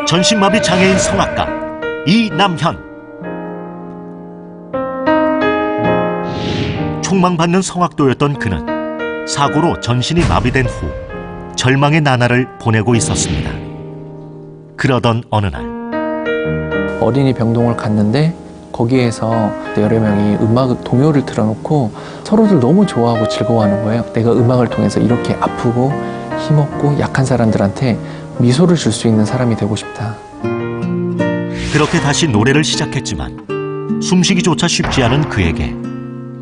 전신마비 장애인 성악가 이남현. 촉망받는 성악도였던 그는 사고로 전신이 마비된 후 절망의 나날을 보내고 있었습니다. 그러던 어느 날 어린이 병동을 갔는데 거기에서 여러 명이 음악 동요를 틀어놓고 서로들 너무 좋아하고 즐거워하는 거예요. 내가 음악을 통해서 이렇게 아프고 힘없고 약한 사람들한테 미소를 줄 수 있는 사람이 되고 싶다. 그렇게 다시 노래를 시작했지만 숨쉬기조차 쉽지 않은 그에게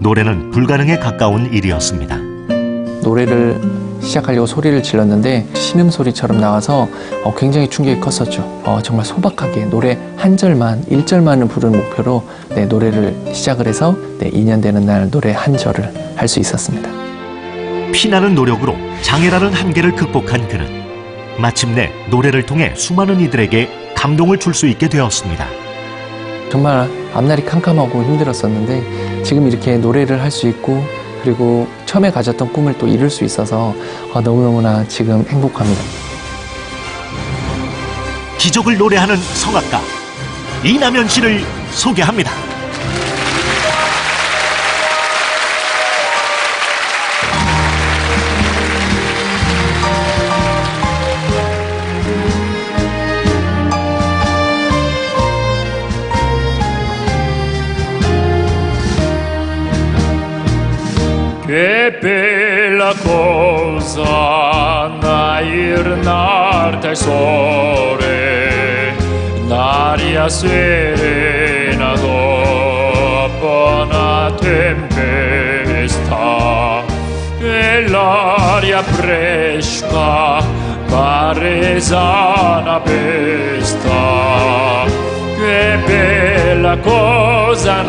노래는 불가능에 가까운 일이었습니다. 노래를 시작하려고 소리를 질렀는데 신음소리처럼 나와서 굉장히 충격이 컸었죠. 정말 소박하게 노래 한 절만, 1절만을 부르는 목표로 노래를 시작을 해서 2년 되는 날 노래 한 절을 할 수 있었습니다. 피나는 노력으로 장애라는 한계를 극복한 그는 마침내 노래를 통해 수많은 이들에게 감동을 줄 수 있게 되었습니다. 정말 앞날이 캄캄하고 힘들었었는데 지금 이렇게 노래를 할 수 있고 그리고 처음에 가졌던 꿈을 또 이룰 수 있어서 너무너무나 지금 행복합니다. 기적을 노래하는 성악가 이남현 씨를 소개합니다. Che bella cosa nairnarte al sole, un'aria serena dopo una tempesta, e l'aria fresca pare sana pesta. Che bella cosa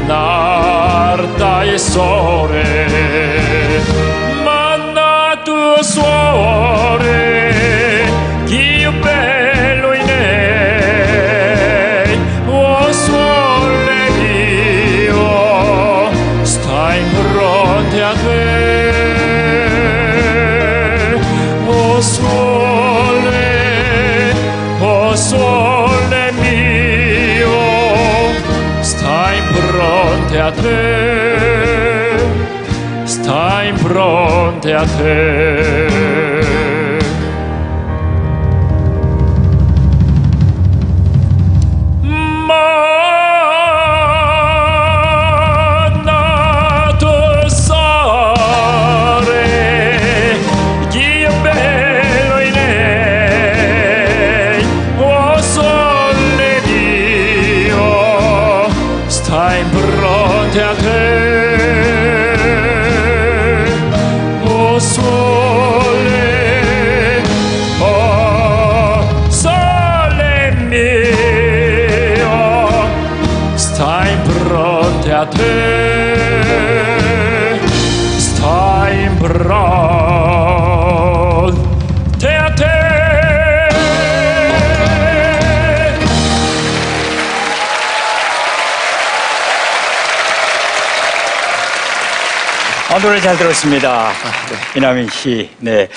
narta e sole, manna tuo suore, chi bello in lei, o sole mio, stai in fronte a te, o sole mio, stai in fronte a te, stai in fronte a te. Mannato sole, chi bello in lei, o sole mio, stai in fronte a te, o sole mio, stai in fronte a te, stai in fronte a te. 노래 잘 들었습니다. 이남현 씨. 네.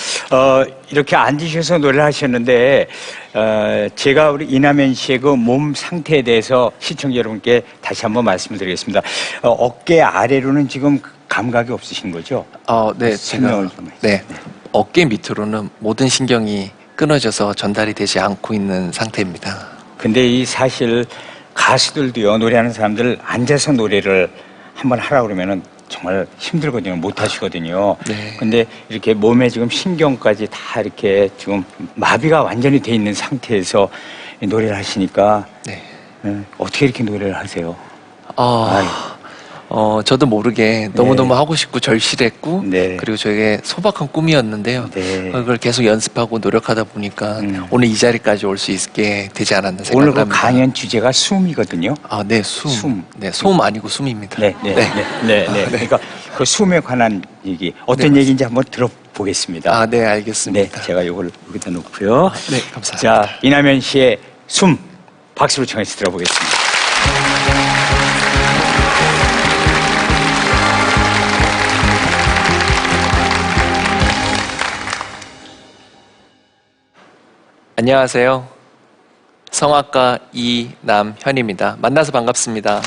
이렇게 앉으셔서 노래를 하셨는데, 제가 우리 이남현 씨의 그 몸 상태에 대해서 시청자 여러분께 다시 한번 말씀드리겠습니다. 어깨 아래로는 지금 감각이 없으신 거죠? 네, 설명을 좀 해주세요. 네. 어깨 밑으로는 모든 신경이 끊어져서 전달이 되지 않고 있는 상태입니다. 근데 이 사실 가수들도요, 노래하는 사람들 앉아서 노래를 한번 하라고 그러면은 정말 힘들거든요. 못 하시거든요. 네. 근데 이렇게 몸에 지금 신경까지 다 이렇게 지금 마비가 완전히 돼 있는 상태에서 노래를 하시니까 네. 어떻게 이렇게 노래를 하세요? 저도 모르게 너무너무 하고 싶고 절실했고 네. 그리고 저에게 소박한 꿈이었는데요. 네. 그걸 계속 연습하고 노력하다 보니까 오늘 이 자리까지 올 수 있게 되지 않았나 생각합니다. 오늘 그 강연 주제가 숨이거든요. 네, 숨. 숨. 네, 소음 아니고 숨입니다. 네. 그러니까 그 숨에 관한 얘기 어떤 네, 얘기인지 한번 들어보겠습니다. 네, 알겠습니다. 네, 제가 이걸 여기다 놓고요. 네, 감사합니다. 자, 이남현 씨의 숨 박수로 청해서 들어보겠습니다. 안녕하세요. 성악가 이남현입니다. 만나서 반갑습니다.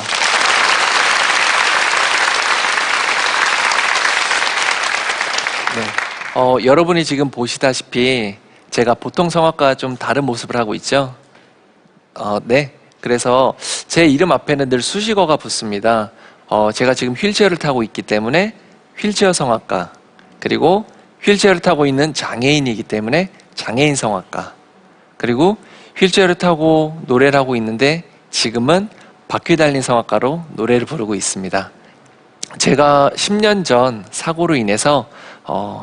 네. 여러분이 지금 보시다시피 제가 보통 성악과와 좀 다른 모습을 하고 있죠? 네. 그래서 제 이름 앞에는 늘 수식어가 붙습니다. 제가 지금 휠체어를 타고 있기 때문에 휠체어 성악가, 그리고 휠체어를 타고 있는 장애인이기 때문에 장애인 성악가, 그리고 휠체어를 타고 노래를 하고 있는데 지금은 바퀴 달린 성악가로 노래를 부르고 있습니다. 제가 10년 전 사고로 인해서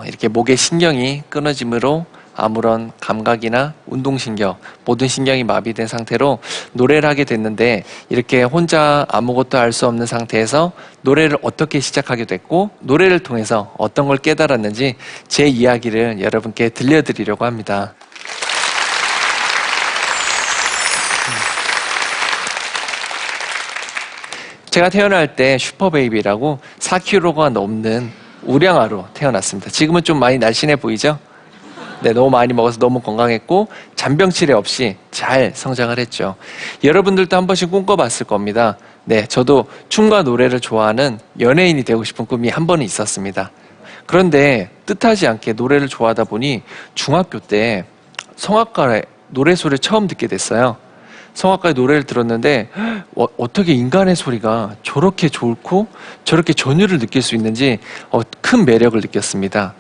이렇게 목의 신경이 끊어짐으로 아무런 감각이나 운동신경, 모든 신경이 마비된 상태로 노래를 하게 됐는데, 이렇게 혼자 아무것도 알 수 없는 상태에서 노래를 어떻게 시작하게 됐고 노래를 통해서 어떤 걸 깨달았는지 제 이야기를 여러분께 들려드리려고 합니다. 제가 태어날 때 슈퍼베이비라고 4kg가 넘는 우량아로 태어났습니다. 지금은 좀 많이 날씬해 보이죠? 네, 너무 많이 먹어서 너무 건강했고 잔병치레 없이 잘 성장을 했죠. 여러분들도 한 번씩 꿈꿔봤을 겁니다. 네, 저도 춤과 노래를 좋아하는 연예인이 되고 싶은 꿈이 한 번은 있었습니다. 그런데 뜻하지 않게 노래를 좋아하다 보니 중학교 때 성악가의 노래소리를 처음 듣게 됐어요. 성악가의 노래를 들었는데 어떻게 인간의 소리가 저렇게 좋고 저렇게 전율을 느낄 수 있는지 큰 매력을 느꼈습니다.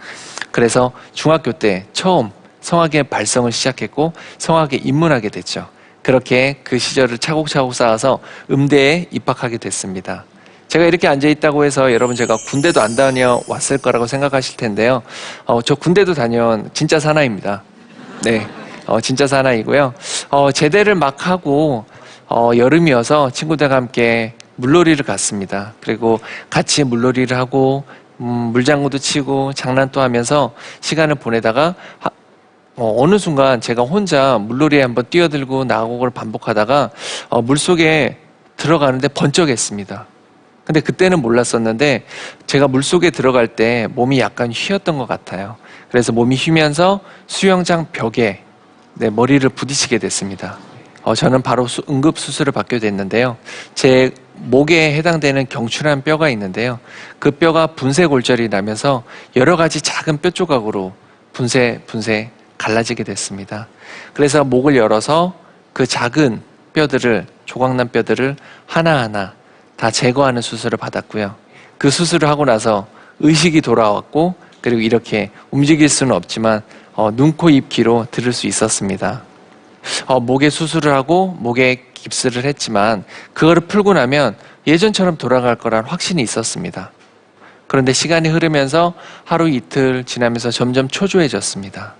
그래서 중학교 때 처음 성악의 발성을 시작했고 성악에 입문하게 됐죠. 그렇게 그 시절을 차곡차곡 쌓아서 음대에 입학하게 됐습니다. 제가 이렇게 앉아있다고 해서 여러분 제가 군대도 안 다녀왔을 거라고 생각하실 텐데요. 저 군대도 다녀온 진짜 사나이입니다. 네, 진짜 사나이고요. 제대를 막 하고 여름이어서 친구들과 함께 물놀이를 갔습니다. 그리고 같이 물놀이를 하고 물장구도 치고 장난도 하면서 시간을 보내다가 어느 순간 제가 혼자 물놀이에 한번 뛰어들고 나오고 걸 반복하다가 물속에 들어가는데 번쩍했습니다. 근데 그때는 몰랐었는데 제가 물속에 들어갈 때 몸이 약간 휘었던 것 같아요. 그래서 몸이 휘면서 수영장 벽에 머리를 부딪히게 됐습니다. 저는 바로 응급수술을 받게 됐는데요. 제 목에 해당되는 경추라는 뼈가 있는데요. 그 뼈가 분쇄골절이 나면서 여러 가지 작은 뼈 조각으로 분쇄 갈라지게 됐습니다. 그래서 목을 열어서 그 작은 뼈들을, 조각난 뼈들을 하나하나 다 제거하는 수술을 받았고요. 그 수술을 하고 나서 의식이 돌아왔고, 그리고 이렇게 움직일 수는 없지만 눈, 코, 입, 귀로 들을 수 있었습니다. 목에 수술을 하고 목에 깁스를 했지만 그거를 풀고 나면 예전처럼 돌아갈 거란 확신이 있었습니다. 그런데 시간이 흐르면서 하루 이틀 지나면서 점점 초조해졌습니다.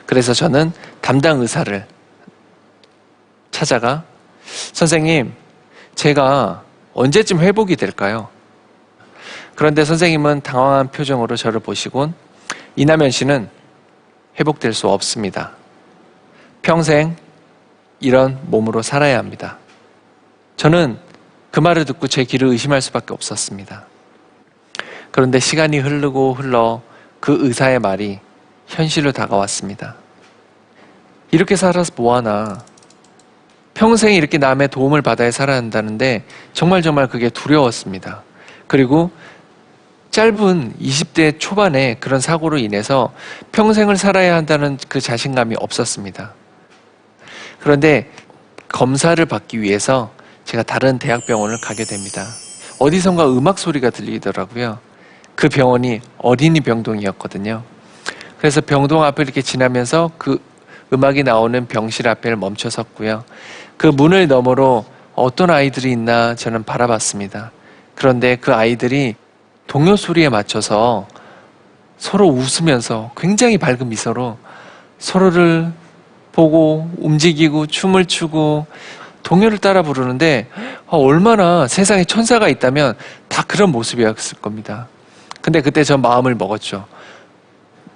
그래서 저는 담당 의사를 찾아가 선생님, 제가 언제쯤 회복이 될까요? 그런데 선생님은 당황한 표정으로 저를 보시곤 이남현 씨는 회복될 수 없습니다. 평생 이런 몸으로 살아야 합니다. 저는 그 말을 듣고 제 귀를 의심할 수밖에 없었습니다. 그런데 시간이 흐르고 흘러 그 의사의 말이 현실로 다가왔습니다. 이렇게 살아서 뭐하나, 평생 이렇게 남의 도움을 받아야 살아야 한다는데 정말 그게 두려웠습니다. 그리고 짧은 20대 초반에 그런 사고로 인해서 평생을 살아야 한다는 그 자신감이 없었습니다. 그런데 검사를 받기 위해서 제가 다른 대학병원을 가게 됩니다. 어디선가 음악 소리가 들리더라고요. 그 병원이 어린이 병동이었거든요. 그래서 병동 앞을 이렇게 지나면서 그 음악이 나오는 병실 앞에 멈춰 섰고요. 그 문을 너머로 어떤 아이들이 있나 저는 바라봤습니다. 그런데 그 아이들이 동요 소리에 맞춰서 서로 웃으면서 굉장히 밝은 미소로 서로를 보고 움직이고 춤을 추고 동요를 따라 부르는데 얼마나 세상에 천사가 있다면 다 그런 모습이었을 겁니다. 근데 그때 전 마음을 먹었죠.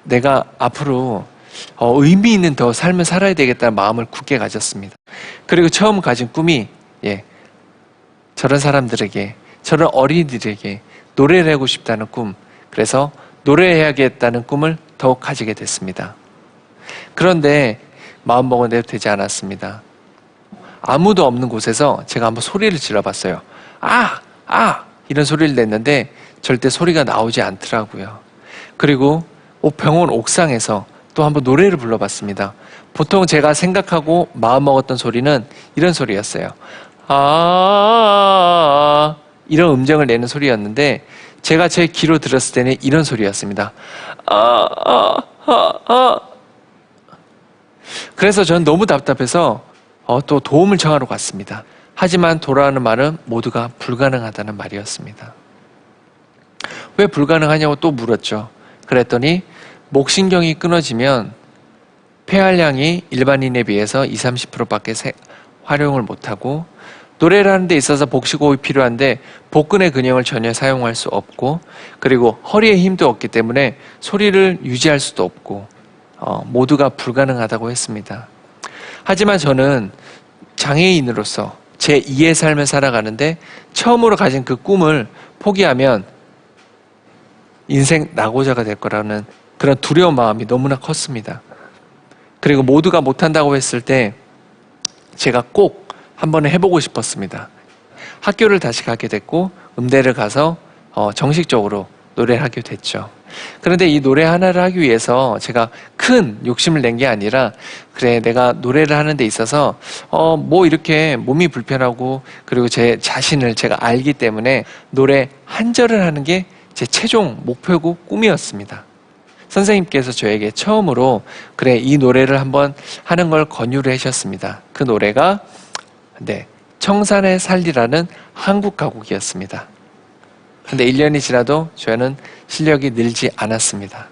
내가 앞으로 의미 있는 더 삶을 살아야 되겠다는 마음을 굳게 가졌습니다. 그리고 처음 가진 꿈이 저런 사람들에게, 저런 어린이들에게 노래를 하고 싶다는 꿈, 그래서 노래해야겠다는 꿈을 더욱 가지게 됐습니다. 그런데 마음먹은 대로 되지 않았습니다. 아무도 없는 곳에서 제가 한번 소리를 질러봤어요. 아! 아! 이런 소리를 냈는데 절대 소리가 나오지 않더라고요. 그리고 병원 옥상에서 또 한번 노래를 불러봤습니다. 보통 제가 생각하고 마음먹었던 소리는 이런 소리였어요. 아, 이런 음정을 내는 소리였는데 제가 제 귀로 들었을 때는 이런 소리였습니다. 그래서 저는 너무 답답해서 또 도움을 청하러 갔습니다. 하지만 돌아오는 말은 모두가 불가능하다는 말이었습니다. 왜 불가능하냐고 또 물었죠. 그랬더니 목신경이 끊어지면 폐활량이 일반인에 비해서 20-30%밖에 활용을 못하고 노래를 하는 데 있어서 복식호흡이 필요한데 복근의 근형을 전혀 사용할 수 없고 그리고 허리에 힘도 없기 때문에 소리를 유지할 수도 없고 모두가 불가능하다고 했습니다. 하지만 저는 장애인으로서 제 2의 삶을 살아가는데 처음으로 가진 그 꿈을 포기하면 인생 낙오자가 될 거라는 그런 두려운 마음이 너무나 컸습니다. 그리고 모두가 못한다고 했을 때 제가 꼭 한 번은 해보고 싶었습니다. 학교를 다시 가게 됐고 음대를 가서 정식적으로 노래를 하게 됐죠. 그런데 이 노래 하나를 하기 위해서 제가 큰 욕심을 낸 게 아니라 그래 내가 노래를 하는 데 있어서 뭐 이렇게 몸이 불편하고 그리고 제 자신을 제가 알기 때문에 노래 한 절을 하는 게 제 최종 목표고 꿈이었습니다. 선생님께서 저에게 처음으로 그래 이 노래를 한번 하는 걸 권유를 하셨습니다. 그 노래가 청산의 살리라는 한국 가곡이었습니다. 근데 1년이 지나도 저는 실력이 늘지 않았습니다.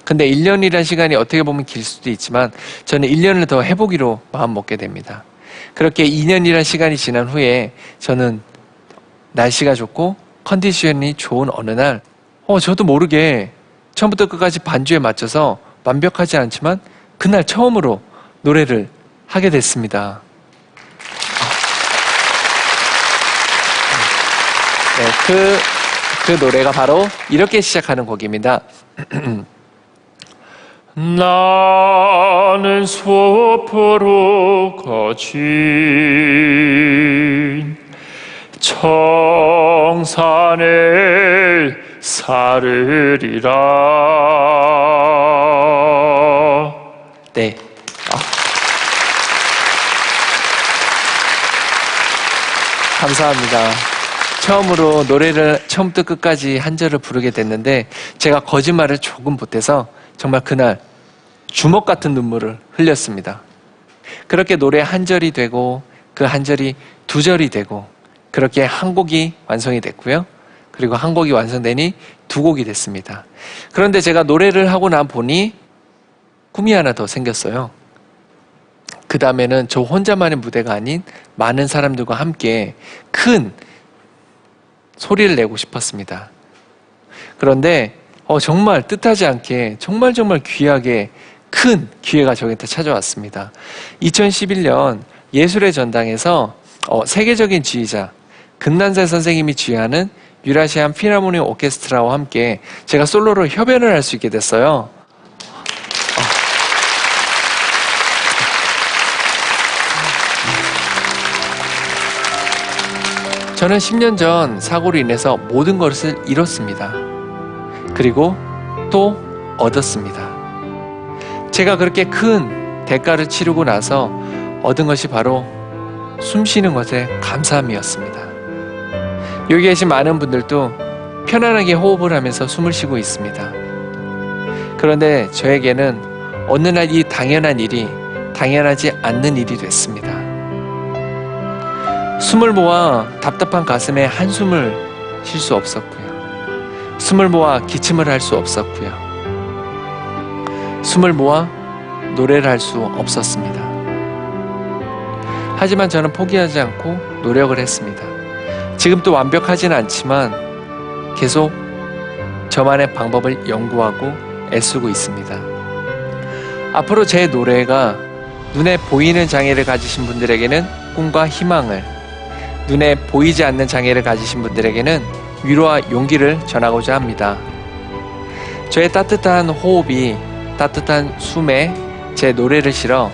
근데 1년이라는 시간이 어떻게 보면 길 수도 있지만 저는 1년을 더 해보기로 마음먹게 됩니다. 그렇게 2년이라는 시간이 지난 후에 저는 날씨가 좋고 컨디션이 좋은 어느 날 저도 모르게 처음부터 끝까지 반주에 맞춰서 완벽하지 않지만 그날 처음으로 노래를 하게 됐습니다. 그 노래가 바로 이렇게 시작하는 곡입니다. 나는 숲으로 거친 청산을 살으리라. 네. 감사합니다. 처음으로 노래를 처음부터 끝까지 한 절을 부르게 됐는데 제가 거짓말을 조금 보태서 정말 그날 주먹 같은 눈물을 흘렸습니다. 그렇게 노래 한 절이 되고 그 한 절이 두 절이 되고 그렇게 한 곡이 완성이 됐고요. 그리고 한 곡이 완성되니 두 곡이 됐습니다. 그런데 제가 노래를 하고 난 보니 꿈이 하나 더 생겼어요. 그 다음에는 저 혼자만의 무대가 아닌 많은 사람들과 함께 큰 소리를 내고 싶었습니다. 그런데 정말 뜻하지 않게 정말 귀하게 큰 기회가 저한테 찾아왔습니다. 2011년 예술의 전당에서 세계적인 지휘자 금난살 선생님이 지휘하는 유라시안 필하모니 오케스트라와 함께 제가 솔로로 협연을 할 수 있게 됐어요. 저는 10년 전 사고로 인해서 모든 것을 잃었습니다. 그리고 또 얻었습니다. 제가 그렇게 큰 대가를 치르고 나서 얻은 것이 바로 숨 쉬는 것의 감사함이었습니다. 여기 계신 많은 분들도 편안하게 호흡을 하면서 숨을 쉬고 있습니다. 그런데 저에게는 어느 날 이 당연한 일이 당연하지 않는 일이 됐습니다. 숨을 모아 답답한 가슴에 한숨을 쉴 수 없었고요. 숨을 모아 기침을 할 수 없었고요. 숨을 모아 노래를 할 수 없었습니다. 하지만 저는 포기하지 않고 노력을 했습니다. 지금도 완벽하진 않지만 계속 저만의 방법을 연구하고 애쓰고 있습니다. 앞으로 제 노래가 눈에 보이는 장애를 가지신 분들에게는 꿈과 희망을, 눈에 보이지 않는 장애를 가지신 분들에게는 위로와 용기를 전하고자 합니다. 저의 따뜻한 호흡이 따뜻한 숨에 제 노래를 실어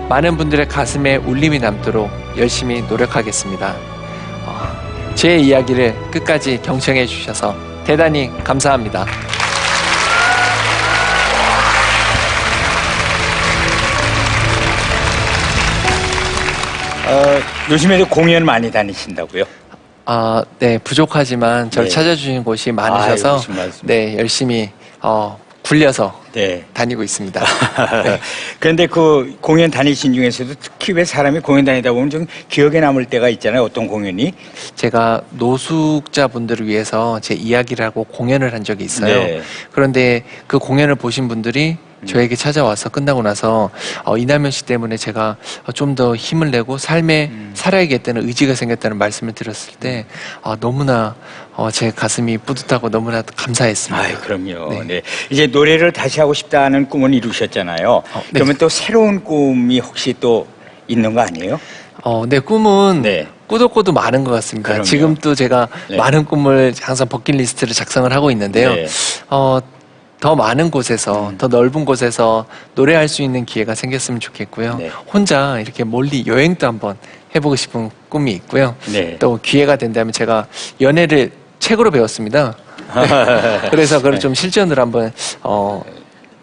많은 분들의 가슴에 울림이 남도록 열심히 노력하겠습니다. 제 이야기를 끝까지 경청해 주셔서 대단히 감사합니다. 요즘에도 공연 많이 다니신다고요? 네, 부족하지만 저를 네. 찾아주신 곳이 아유, 많으셔서 무슨 말씀. 네, 열심히 굴려서 네. 다니고 있습니다. 네. 그런데 그 공연 다니신 중에서도 특히 왜 사람이 공연 다니다 보면 좀 기억에 남을 때가 있잖아요. 어떤 공연이? 제가 노숙자분들을 위해서 제 이야기를 하고 공연을 한 적이 있어요. 네. 그런데 그 공연을 보신 분들이 저에게 찾아와서 끝나고 나서 이남현 씨 때문에 제가 좀 더 힘을 내고 삶에 살아야겠다는 의지가 생겼다는 말씀을 드렸을 때 너무나 제 가슴이 뿌듯하고 너무나 감사했습니다. 아유, 그럼요. 네. 네. 이제 노래를 다시 하고 싶다는 꿈을 이루셨잖아요. 네. 그러면 또 새로운 꿈이 혹시 또 있는 거 아니에요? 내 꿈은 네. 꾸덕꾸덕 많은 것 같습니다. 그럼요. 지금 또 제가 네. 많은 꿈을 항상 버킷리스트를 작성을 하고 있는데요. 네. 더 많은 곳에서, 더 넓은 곳에서 노래할 수 있는 기회가 생겼으면 좋겠고요. 네. 혼자 이렇게 멀리 여행도 한번 해보고 싶은 꿈이 있고요. 네. 또 기회가 된다면 제가 연애를 책으로 배웠습니다. 네. 그래서 그걸 좀 실전으로 한번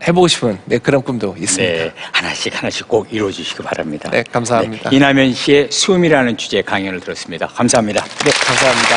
해보고 싶은 그런 꿈도 있습니다. 네. 하나씩 꼭 이루어주시기 바랍니다. 네, 감사합니다. 이남현 씨의 숨이라는 주제의 강연을 들었습니다. 감사합니다. 네, 감사합니다.